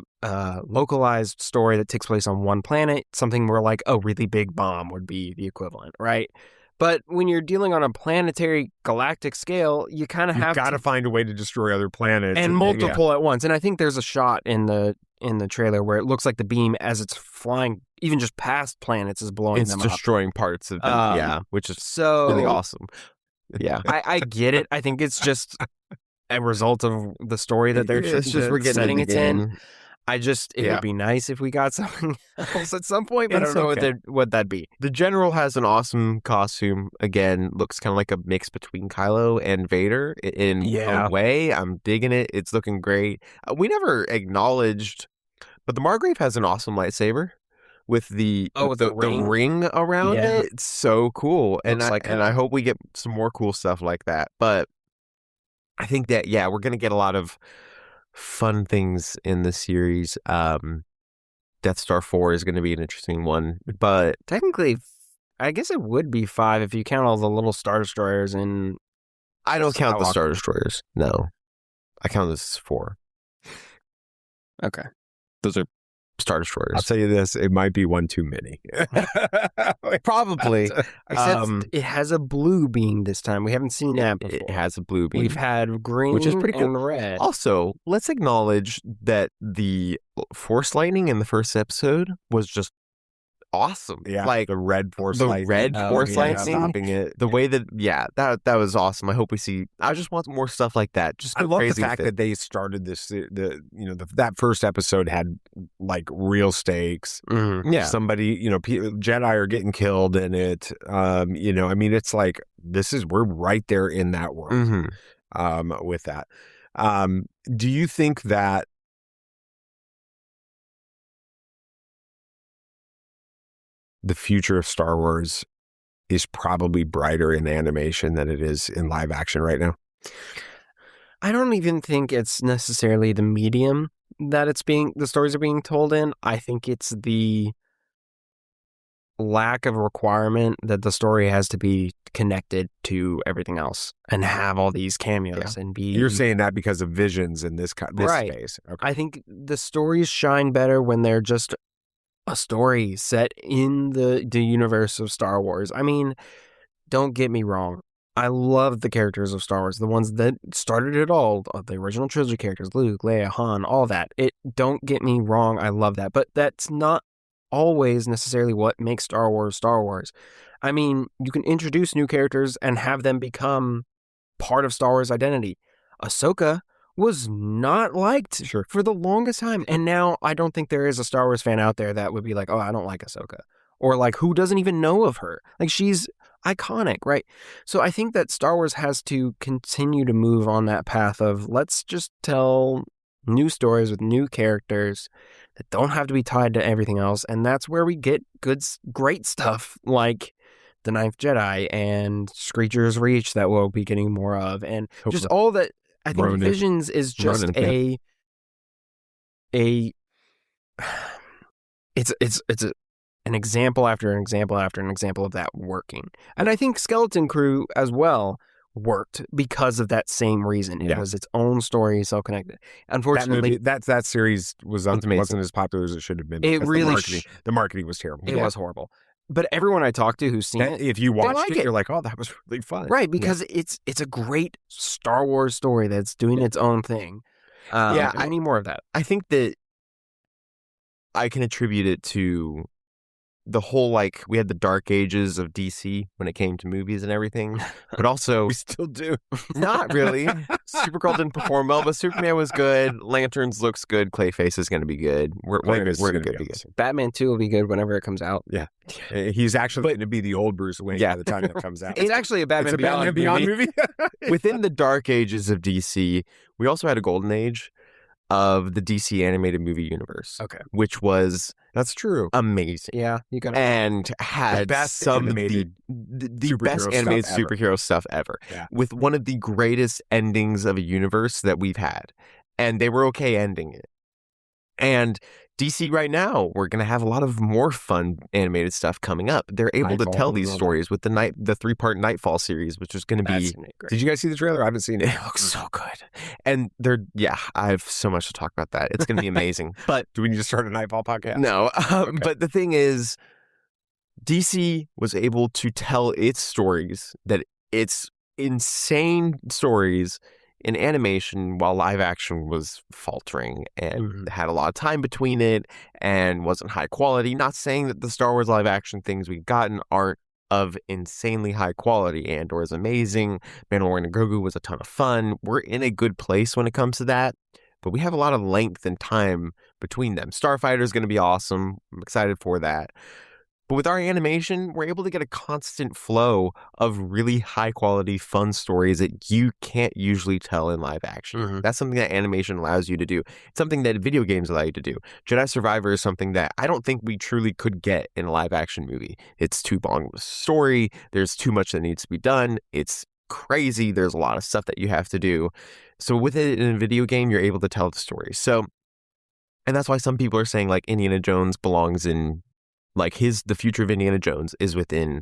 localized story that takes place on one planet, something where like a really big bomb would be the equivalent, right? But when you're dealing on a planetary galactic scale, you kind of have got to find a way to destroy other planets and multiple at once. And I think there's a shot in the trailer where it looks like the beam, as it's flying even just past planets, is blowing them up. It's destroying parts of them, which is so really awesome. Yeah. I get it. I think it's just a result of the story that they're It's just we're getting setting it it in. in. It would be nice if we got something else at some point, but I don't know what that'd be. The General has an awesome costume. Again, looks kind of like a mix between Kylo and Vader in a way. I'm digging it. It's looking great. We never acknowledged, but the Margrave has an awesome lightsaber with the ring around it. It's so cool. And I hope we get some more cool stuff like that. But I think that, we're going to get a lot of fun things in the series. Death Star 4 is going to be an interesting one, but technically I guess it would be 5 if you count all the little Star Destroyers. And I don't count the Star Destroyers. No, I count this as 4. Okay, those are Star Destroyers. I'll tell you this, it might be one too many. Probably. Except it has a blue beam this time. We haven't seen that before. It has a blue beam. We've had green, which is pretty cool. And red. Also, let's acknowledge that the Force lightning in the first episode was just awesome. Yeah, like the red Force lightning. Lightning. Stopping it. The way that, that was awesome. I hope we see. I just want more stuff like that. Just I love the fact that they started this. That first episode had like real stakes. Mm-hmm. Yeah, somebody, Jedi are getting killed in it. I mean, it's like we're right there in that world. Mm-hmm. With that, do you think that the future of Star Wars is probably brighter in animation than it is in live action right now? I don't even think it's necessarily the medium that the stories are being told in. I think it's the lack of requirement that the story has to be connected to everything else and have all these cameos and be. You're saying that because of visions in this right. space. Okay. I think the stories shine better when they're just a story set in the universe of Star Wars. I mean, don't get me wrong. I love the characters of Star Wars, the ones that started it all, the original trilogy characters, Luke, Leia, Han, all that. Don't get me wrong, I love that. But that's not always necessarily what makes Star Wars Star Wars. I mean, you can introduce new characters and have them become part of Star Wars identity. Ahsoka was not liked for the longest time. And now I don't think there is a Star Wars fan out there that would be like, oh, I don't like Ahsoka. Or like, who doesn't even know of her? Like, she's iconic, right? So I think that Star Wars has to continue to move on that path of let's just tell new stories with new characters that don't have to be tied to everything else. And that's where we get great stuff like The Ninth Jedi and Screecher's Reach that we'll be getting more of. And just all that. I think Visions is just it's an example after an example after an example of that working. And I think Skeleton Crew as well worked because of that same reason. It was its own story, so connected. Unfortunately, that series wasn't as popular as it should have been. It really the marketing was terrible. It was horrible. But everyone I talked to who's seen it, if you watched it, you're like, oh, that was really fun. Right, because it's a great Star Wars story that's doing its own thing. I need more of that. I think that I can attribute it to the whole, like, we had the dark ages of DC when it came to movies and everything, but also we still do. Not really. Supergirl didn't perform well, but Superman was good. Lanterns looks good. Clayface is going to be good. We're going to be good. Batman 2 will be good whenever it comes out. Yeah. He's actually going to be the old Bruce Wayne by the time it comes out. It's actually a Batman Beyond movie. Within the dark ages of DC, we also had a golden age of the DC animated movie universe. Okay. Which was that's true. Amazing. Yeah, you got and had the best some animated the best animated superhero stuff ever. Yeah. With one of the greatest endings of a universe that we've had. And they were okay ending it. And DC right now, we're going to have a lot of more fun animated stuff coming up. They're able to tell these stories with the 3-part Nightfall series, which is going to be... Did you guys see the trailer? I haven't seen it. It looks so good. And I have so much to talk about that. It's going to be amazing. But do we need to start a Nightfall podcast? No. But the thing is, DC was able to tell its stories, that it's insane stories in animation, while live action was faltering and had a lot of time between it and wasn't high quality. Not saying that the Star Wars live action things we've gotten aren't of insanely high quality. Andor is amazing. Mandalorian and Grogu was a ton of fun. We're in a good place when it comes to that, but we have a lot of length and time between them. Starfighter is going to be awesome. I'm excited for that. But with our animation, we're able to get a constant flow of really high quality, fun stories that you can't usually tell in live action. That's something that animation allows you to do. It's something that video games allow you to do. Jedi Survivor is something that I don't think we truly could get in a live action movie. It's too long of a story. There's too much that needs to be done. It's crazy. There's a lot of stuff that you have to do. So with it in a video game, you're able to tell the story. And that's why some people are saying like Indiana Jones belongs in the future of Indiana Jones is within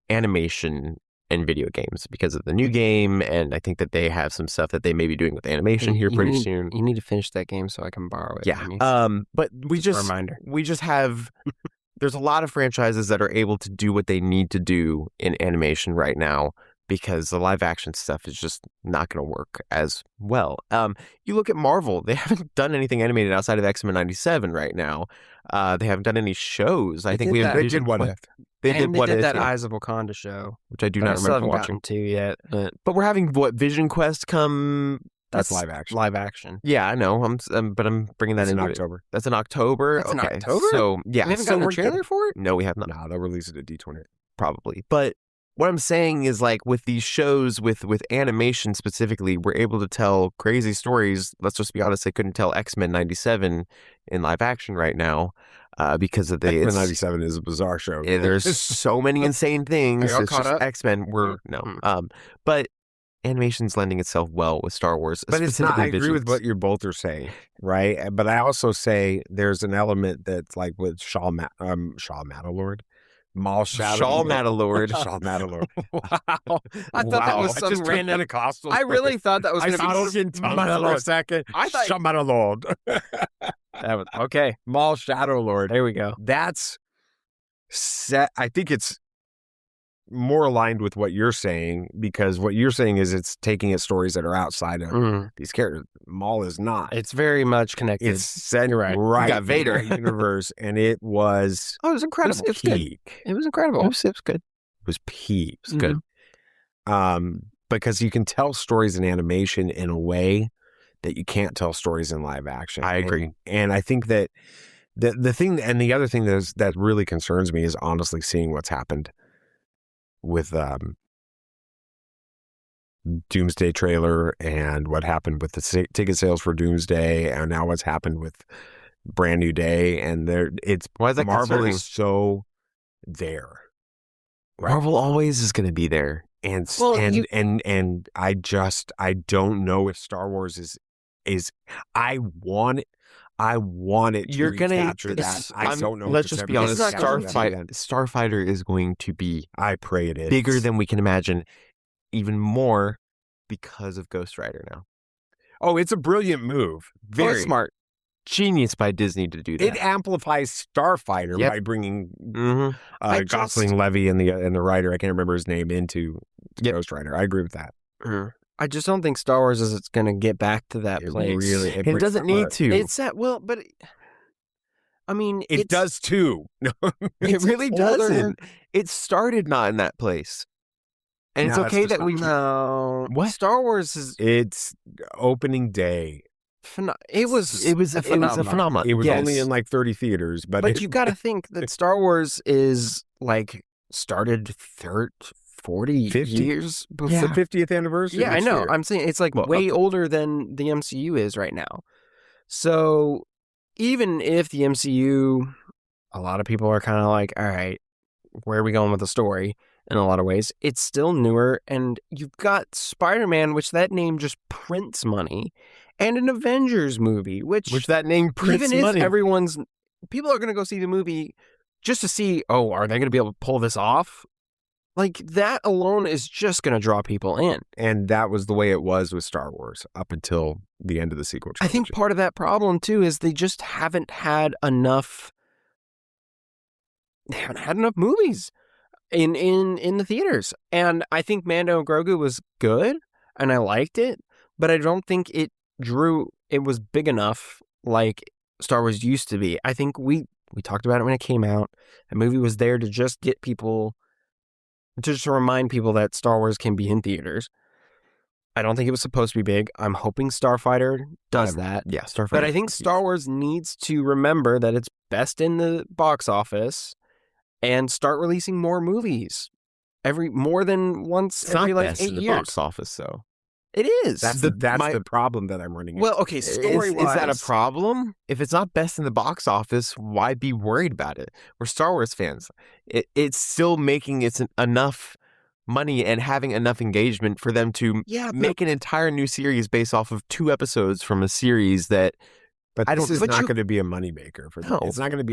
animation and video games because of the new game, and I think that they have some stuff that they may be doing with animation here pretty soon. You need to finish that game so I can borrow it. Yeah. But reminder. We just have there's a lot of franchises that are able to do what they need to do in animation right now because the live action stuff is just not going to work as well. You look at Marvel, they haven't done anything animated outside of X-Men 97 right now. They haven't done any shows. I think they did What If. They did that Eyes of Wakanda show, which I do not remember watching too yet. But we're having Vision Quest come. That's live action. Live action. Yeah, I know. But I'm bringing that in October. That's in October. That's in October. So yeah, we haven't gotten a trailer for it. No, we have not. No, they'll release it at D20 probably. But what I'm saying is like with these shows, with animation specifically, we're able to tell crazy stories. Let's just be honest, they couldn't tell X-Men 97 in live action right now because of the X-Men 97 is a bizarre show. Yeah, there's so many insane things. Are you all It's caught just up? X-Men. But animation's lending itself well with Star Wars. But it's not. I agree with visuals. what you're both are saying, right? But I also say there's an element that's like with Shaw Matalord. Shaw Matalord. Shaw Matalord. Wow. I thought that was some random Pentecostal. I really thought that was I going thought to in tongues for a second. I thought Shaw Matalord. that was okay. Maul Shadow Lord. There we go. That's set. I think it's more aligned with what you're saying because what you're saying is it's taking at stories that are outside of these characters. Maul is not. It's very much connected. It's set You're right. right You got Vader. in the universe, and it was. Oh, it was incredible. It was peak. It was incredible. It was good. It was peak. It was good. Because you can tell stories in animation in a way that you can't tell stories in live action. I agree. And I think that the thing, and the other thing that really concerns me is honestly seeing what's happened with Doomsday trailer and what happened with the ticket sales for Doomsday, and now what's happened with Brand New Day, and why is that Marvel concerning? is so there. Right? Marvel always is going to be there. And I don't know if Star Wars is I want it to You're gonna capture that. I don't know. Let's just be honest. Starfighter is going to be. I pray it is bigger than we can imagine, even more because of Ghost Rider now. Oh, it's a brilliant move. Very smart, genius by Disney to do that. It amplifies Starfighter by bringing Gosling Levy and the writer, I can't remember his name, into Ghost Rider. I agree with that. I just don't think Star Wars is going to get back to that place. It doesn't need to. It's that but I mean, it does too. It really doesn't. It started not in that place, and it's okay that we know. What Star Wars is? It's opening day. It was a phenomenon. It was only in like 30 theaters, but you got to think that Star Wars is like started 40 years before the 50th anniversary. Yeah, I know. Year. I'm saying it's like way older than the MCU is right now. So even if the MCU, a lot of people are kind of like, all right, where are we going with the story? In a lot of ways, it's still newer, and you've got Spider-Man, which that name just prints money, and an Avengers movie, which that name prints even money. if people are going to go see the movie just to see, oh, are they going to be able to pull this off? Like, that alone is just going to draw people in. And that was the way it was with Star Wars up until the end of the sequel trilogy. I think part of that problem, too, is they just haven't had enough movies in the theaters. And I think Mando and Grogu was good, and I liked it, but I don't think it was big enough like Star Wars used to be. I think we talked about it when it came out. The movie was there to just get people, just to remind people that Star Wars can be in theaters. I don't think it was supposed to be big. I'm hoping Starfighter does that. Yeah, Starfighter. But I think Star Wars needs to remember that it's best in the box office and start releasing more movies more than once It's every not like best 8 in the years. box office, though. It is. That's the problem that I'm running into. Well, okay, story-wise. Is that a problem? If it's not best in the box office, why be worried about it? We're Star Wars fans. It's still making enough money and having enough engagement for them to make an entire new series based off of 2 episodes from a series that. But this is not going to be a moneymaker for them. No. It's not going to be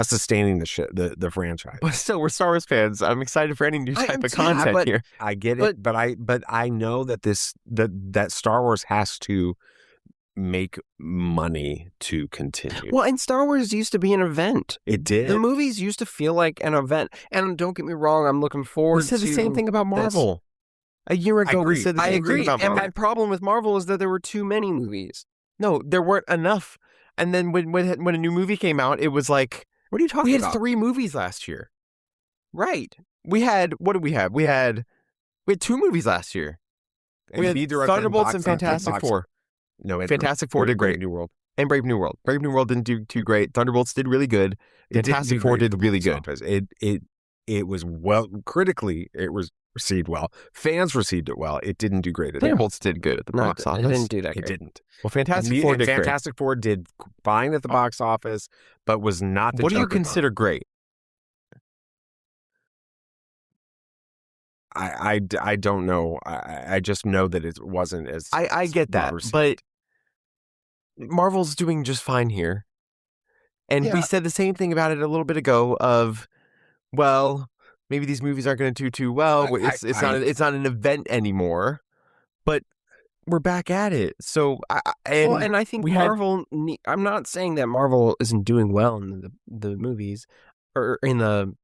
sustaining the franchise. But still, we're Star Wars fans. I'm excited for any new type of content but- here. I get it, but I know that that Star Wars has to make money to continue. Well, and Star Wars used to be an event. It did. The movies used to feel like an event. And don't get me wrong, I'm looking forward We said to the same thing about this. Marvel. A year ago, we said the I same thing agree. about And Marvel. my problem with Marvel is that there were too many movies. No, there weren't enough. And then when a new movie came out, it was like, What are you talking we had about? 3 movies last year. Right. We had, what did we have? We had 2 movies last year. We had neither of them Thunderbolts and box- Fantastic box- Four. No, Fantastic Four did great. New World. And Brave New World. Brave New World didn't do too great. Thunderbolts did really good. It didn't Fantastic do Four great did at the really box good. office. It was critically it was received well. Fans received it well. It didn't do great at the Thunderbolts did good at the box It office. didn't do that It great. didn't. Well, Fantastic Four did great. Fantastic Four did fine at the box office, but was not the What do you juggernaut. consider great? I don't know. I just know that it wasn't as I get that, well-received. but Marvel's doing just fine here. And we said the same thing about it a little bit ago of, well, maybe these movies aren't going to do too well. It's not an event anymore, but we're back at it. So, and I think Marvel. I'm not saying that Marvel isn't doing well in the movies or in the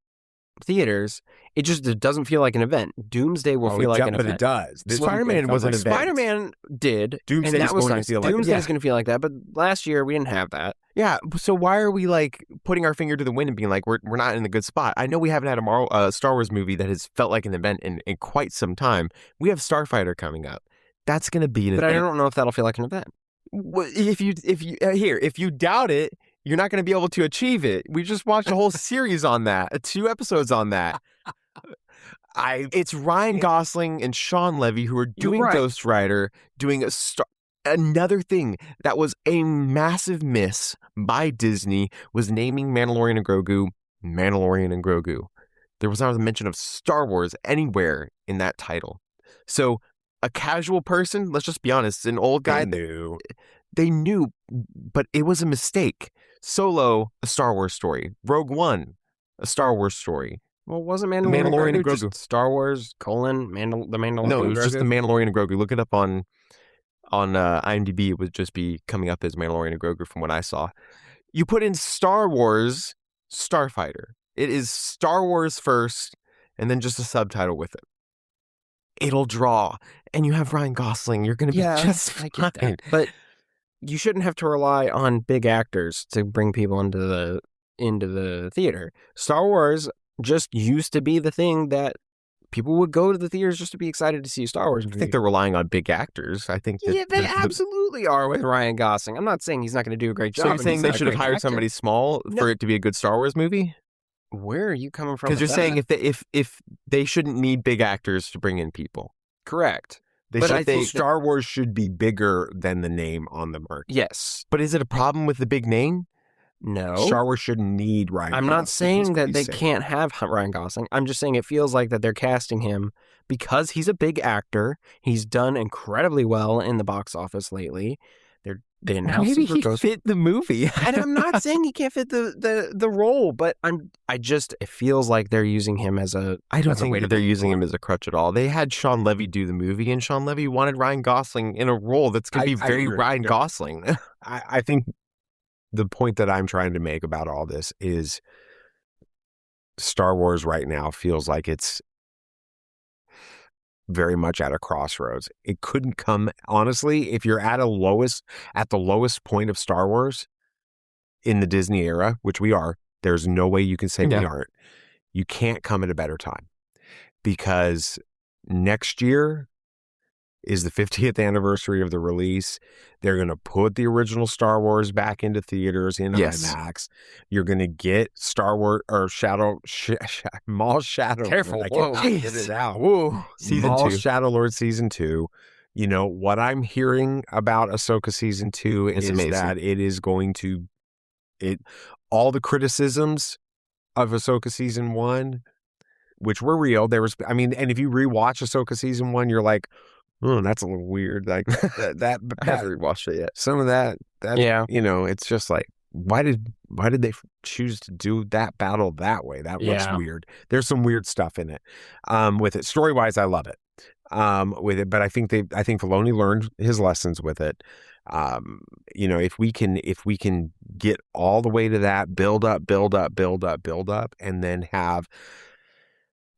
theaters. It just doesn't feel like an event. Doomsday will feel like an event. But it does. Spider-Man was an event. Spider-Man did. Doomsday and that is was going to nice. feel like Doomsday is going to feel like that. But last year we didn't have that. Yeah, so why are we like putting our finger to the wind and being like we're not in a good spot? I know we haven't had a Star Wars movie that has felt like an event in quite some time. We have Starfighter coming up. That's going to be an event. But I don't know if that'll feel like an event. If you doubt it, you're not going to be able to achieve it. We just watched a whole series on that, 2 episodes on that. It's Ryan Gosling and Sean Levy who are doing Ghost Rider, doing another thing that was a massive miss by Disney was naming Mandalorian and Grogu. There was not a mention of Star Wars anywhere in that title. So a casual person, let's just be honest, an old guy, they knew, but it was a mistake. Solo, a Star Wars story. Rogue One, a Star Wars story. Well, wasn't Mandalorian and Grogu just Star Wars, the Mandalorian? No, it was just the Mandalorian and Grogu. Look it up on IMDb. It would just be coming up as Mandalorian and Grogu from what I saw. You put in Star Wars, Starfighter. It is Star Wars first, and then just a subtitle with it. It'll draw. And you have Ryan Gosling. You're going to be just fine. I get that. But you shouldn't have to rely on big actors to bring people into the theater. Star Wars just used to be the thing that people would go to the theaters just to be excited to see a Star Wars movie. I think they're relying on big actors. I think that they absolutely are with Ryan Gosling. I'm not saying he's not going to do a great job. So you're saying they should have hired somebody small for it to be a good Star Wars movie? Where are you coming from? Because you're saying if they shouldn't need big actors to bring in people. Correct. I think Star Wars should be bigger than the name on the merch. Yes. But is it a problem with the big name? No. Star Wars shouldn't need Ryan Gosling. I'm not saying that they can't have Ryan Gosling. I'm just saying it feels like that they're casting him because he's a big actor, he's done incredibly well in the box office lately. They announced Maybe he goes fit the movie. and I'm not saying he can't fit the role, but it feels like they're using him as a. I don't as a way think to they're be using him as a crutch at all. They had Sean Levy do the movie, and Sean Levy wanted Ryan Gosling in a role that's going to be very Ryan Gosling. I think the point that I'm trying to make about all this is Star Wars right now feels like it's very much at a crossroads. It couldn't come, honestly, if you're at the lowest point of Star Wars in the Disney era, which we are, there's no way you can say we aren't. You can't come at a better time, because next year is the 50th anniversary of the release. They're going to put the original Star Wars back into theaters in IMAX. You're going to get Star Wars or Maul Shadow. Careful. I Whoa. can't get it out. Whoa. Season Maul 2. Shadow Lord Season 2. You know, what I'm hearing about Ahsoka Season 2 is amazing. that it is going to, all the criticisms of Ahsoka Season 1, which were real, and if you rewatch Ahsoka Season 1, you're like, oh, that's a little weird. Like that I haven't watched it yet. some of that, it's just like, why did they choose to do that battle that way? That looks weird. There's some weird stuff in it. With it, story wise, I love it. With it, but I think Filoni learned his lessons with it. If we can get all the way to that, build up, and then have.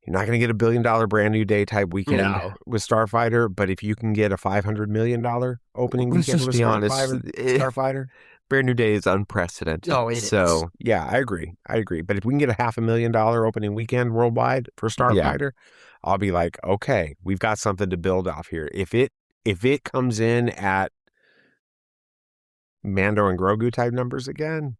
You're not going to get $1 billion brand new day type weekend with Starfighter, but if you can get a $500 million opening weekend with Starfighter, Brand New Day is unprecedented. Oh, it is. So yeah, I agree. But if we can get a $500,000 opening weekend worldwide for Starfighter, I'll be like, okay, we've got something to build off here. If it comes in at Mando and Grogu type numbers again,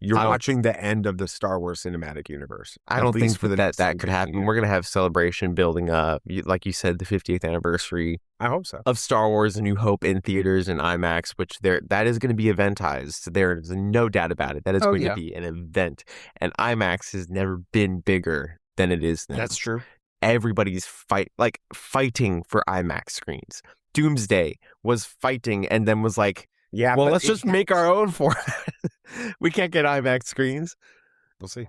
You're watching the end of the Star Wars cinematic universe. I don't think that could happen. We're going to have celebration building up, like you said, the 50th anniversary. I hope so. Of Star Wars: A New Hope in theaters and IMAX, which that is going to be eventized. There's no doubt about it. That is going to be an event, and IMAX has never been bigger than it is now. That's true. Everybody's fighting for IMAX screens. Doomsday was fighting, and then was like, yeah, well, let's just make our own for it. We can't get IMAX screens. We'll see.